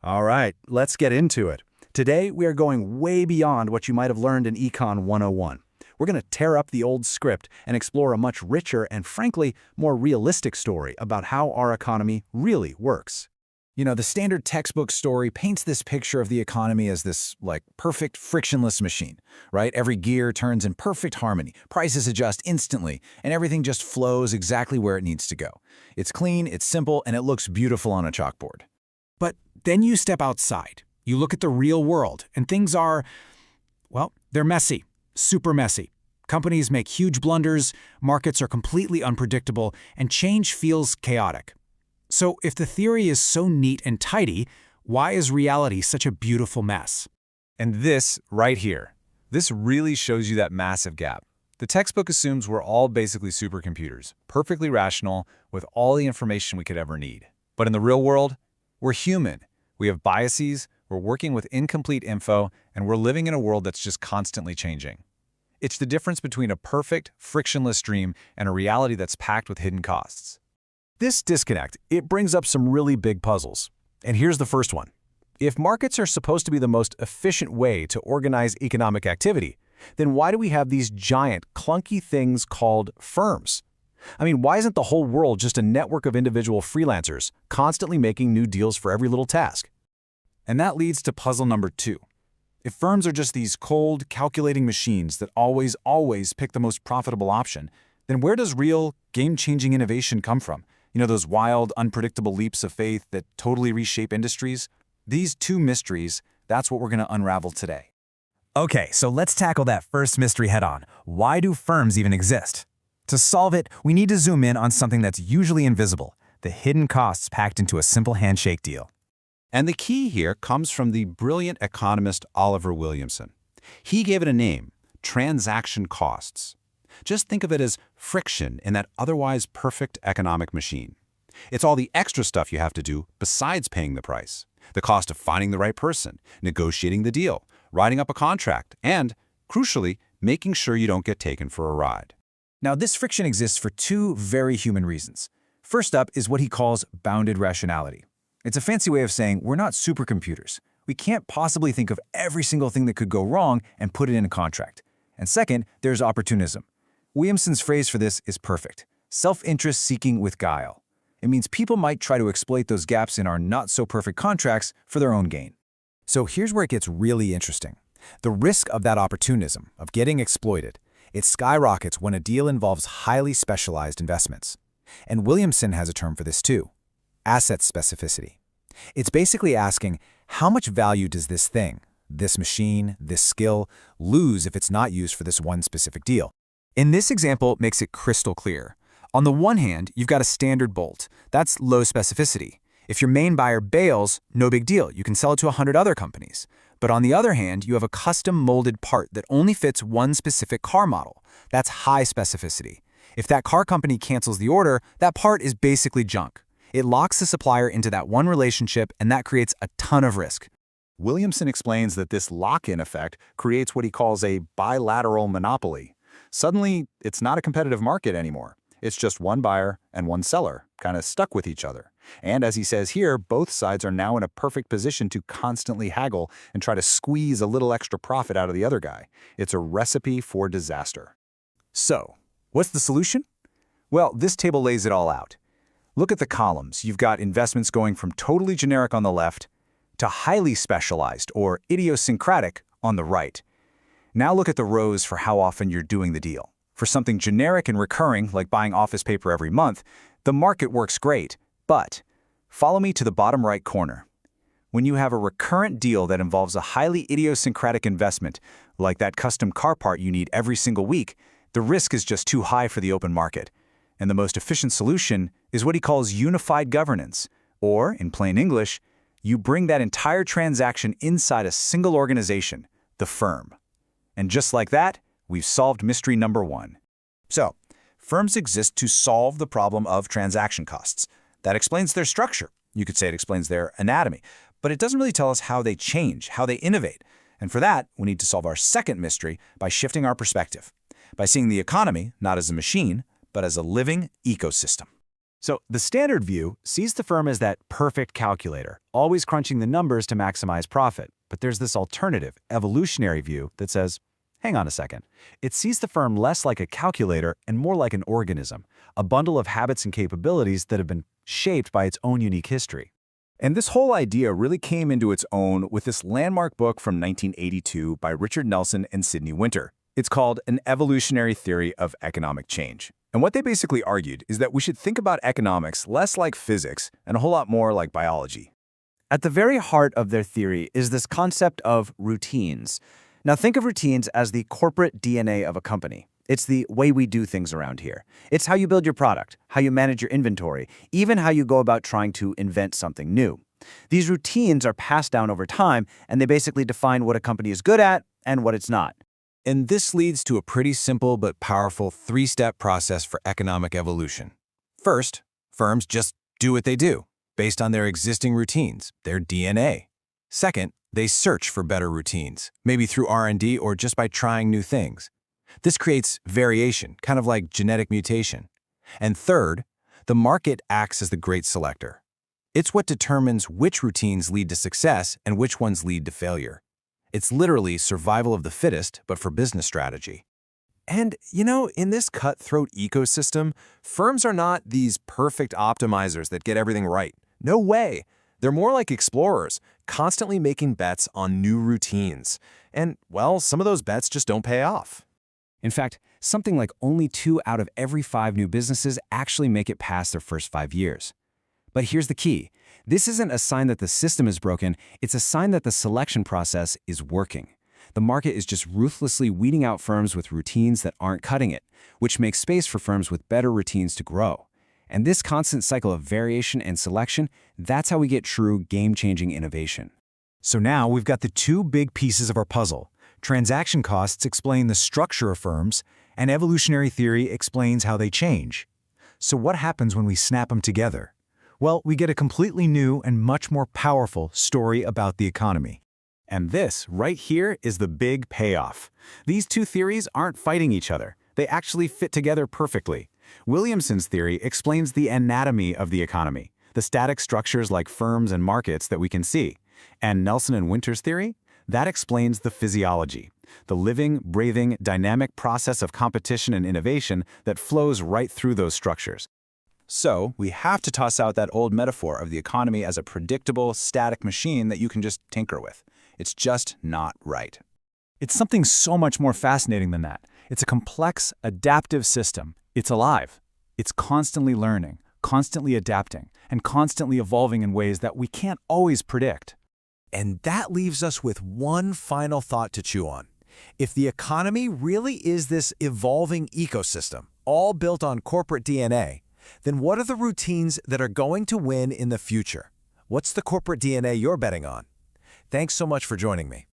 All right, let's get into it. Today, we are going way beyond what you might have learned in Econ 101. We're going to tear up the old script and explore a much richer and, frankly, more realistic story about how our economy really works. You know, the standard textbook story paints this picture of the economy as this, perfect frictionless machine, right? Every gear turns in perfect harmony, prices adjust instantly, and everything just flows exactly where it needs to go. It's clean, it's simple, and it looks beautiful on a chalkboard. But then you step outside. You look at the real world, and things are, well, they're messy, super messy. Companies make huge blunders, markets are completely unpredictable, and change feels chaotic. So if the theory is so neat and tidy, why is reality such a beautiful mess? And this, right here, this really shows you that massive gap. The textbook assumes we're all basically supercomputers, perfectly rational, with all the information we could ever need. But in the real world, we're human. We have biases, we're working with incomplete info, and we're living in a world that's just constantly changing. It's the difference between a perfect, frictionless dream and a reality that's packed with hidden costs. This disconnect, it brings up some really big puzzles. And here's the first one. If markets are supposed to be the most efficient way to organize economic activity, then why do we have these giant, clunky things called firms? I mean, why isn't the whole world just a network of individual freelancers constantly making new deals for every little task? And that leads to puzzle number 2. If firms are just these cold, calculating machines that always pick the most profitable option, then where does real, game-changing innovation come from? You know, those wild, unpredictable leaps of faith that totally reshape industries? These two mysteries, that's what we're going to unravel today. Okay, so let's tackle that first mystery head-on. Why do firms even exist? To solve it, we need to zoom in on something that's usually invisible, the hidden costs packed into a simple handshake deal. And the key here comes from the brilliant economist Oliver Williamson. He gave it a name, transaction costs. Just think of it as friction in that otherwise perfect economic machine. It's all the extra stuff you have to do besides paying the price. The cost of finding the right person, negotiating the deal, writing up a contract, and, crucially, making sure you don't get taken for a ride. Now, this friction exists for two very human reasons. First up is what he calls bounded rationality. It's a fancy way of saying we're not supercomputers. We can't possibly think of every single thing that could go wrong and put it in a contract. And second, there's opportunism. Williamson's phrase for this is perfect: self-interest seeking with guile. It means people might try to exploit those gaps in our not-so-perfect contracts for their own gain. So here's where it gets really interesting. The risk of that opportunism, of getting exploited, it skyrockets when a deal involves highly specialized investments. And Williamson has a term for this too: asset specificity. It's basically asking, how much value does this thing, this machine, this skill, lose if it's not used for this one specific deal? In this example, it makes it crystal clear. On the one hand, you've got a standard bolt. That's low specificity. If your main buyer bails, no big deal. You can sell it to 100 other companies. But on the other hand, you have a custom molded part that only fits one specific car model. That's high specificity. If that car company cancels the order, that part is basically junk. It locks the supplier into that one relationship, and that creates a ton of risk. Williamson explains that this lock-in effect creates what he calls a bilateral monopoly. Suddenly, it's not a competitive market anymore. It's just one buyer and one seller, kind of stuck with each other. And as he says here, both sides are now in a perfect position to constantly haggle and try to squeeze a little extra profit out of the other guy. It's a recipe for disaster. So, what's the solution? Well, this table lays it all out. Look at the columns. You've got investments going from totally generic on the left to highly specialized or idiosyncratic on the right. Now look at the rows for how often you're doing the deal. For something generic and recurring, like buying office paper every month, the market works great. But follow me to the bottom right corner. When you have a recurrent deal that involves a highly idiosyncratic investment, like that custom car part you need every single week, the risk is just too high for the open market. And the most efficient solution is what he calls unified governance, or, in plain English, you bring that entire transaction inside a single organization, the firm. And just like that, we've solved mystery number 1. So, firms exist to solve the problem of transaction costs. That explains their structure. You could say it explains their anatomy. But it doesn't really tell us how they change, how they innovate. And for that, we need to solve our second mystery by shifting our perspective, by seeing the economy not as a machine, but as a living ecosystem. So the standard view sees the firm as that perfect calculator, always crunching the numbers to maximize profit. But there's this alternative, evolutionary view that says, hang on a second. It sees the firm less like a calculator and more like an organism, a bundle of habits and capabilities that have been shaped by its own unique history. And this whole idea really came into its own with this landmark book from 1982 by Richard Nelson and Sidney Winter. It's called An Evolutionary Theory of Economic Change. And what they basically argued is that we should think about economics less like physics and a whole lot more like biology. At the very heart of their theory is this concept of routines. Now think of routines as the corporate DNA of a company. It's the way we do things around here. It's how you build your product, how you manage your inventory, even how you go about trying to invent something new. These routines are passed down over time, and they basically define what a company is good at and what it's not. And this leads to a pretty simple but powerful three-step process for economic evolution. First, firms just do what they do, based on their existing routines, their DNA. Second, they search for better routines, maybe through R&D or just by trying new things. This creates variation, kind of like genetic mutation. And third, the market acts as the great selector. It's what determines which routines lead to success and which ones lead to failure. It's literally survival of the fittest, but for business strategy. And, in this cutthroat ecosystem, firms are not these perfect optimizers that get everything right. No way. They're more like explorers, constantly making bets on new routines. And, well, some of those bets just don't pay off. In fact, something like only 2 out of every 5 new businesses actually make it past their first 5 years. But here's the key. This isn't a sign that the system is broken, it's a sign that the selection process is working. The market is just ruthlessly weeding out firms with routines that aren't cutting it, which makes space for firms with better routines to grow. And this constant cycle of variation and selection, that's how we get true game-changing innovation. So now we've got the two big pieces of our puzzle. Transaction costs explain the structure of firms, and evolutionary theory explains how they change. So what happens when we snap them together? Well, we get a completely new and much more powerful story about the economy. And this, right here, is the big payoff. These two theories aren't fighting each other. They actually fit together perfectly. Williamson's theory explains the anatomy of the economy, the static structures like firms and markets that we can see. And Nelson and Winter's theory? That explains the physiology, the living, breathing, dynamic process of competition and innovation that flows right through those structures. So, we have to toss out that old metaphor of the economy as a predictable, static machine that you can just tinker with. It's just not right. It's something so much more fascinating than that. It's a complex, adaptive system. It's alive. It's constantly learning, constantly adapting, and constantly evolving in ways that we can't always predict. And that leaves us with one final thought to chew on. If the economy really is this evolving ecosystem, all built on corporate DNA, then what are the routines that are going to win in the future? What's the corporate DNA you're betting on? Thanks so much for joining me.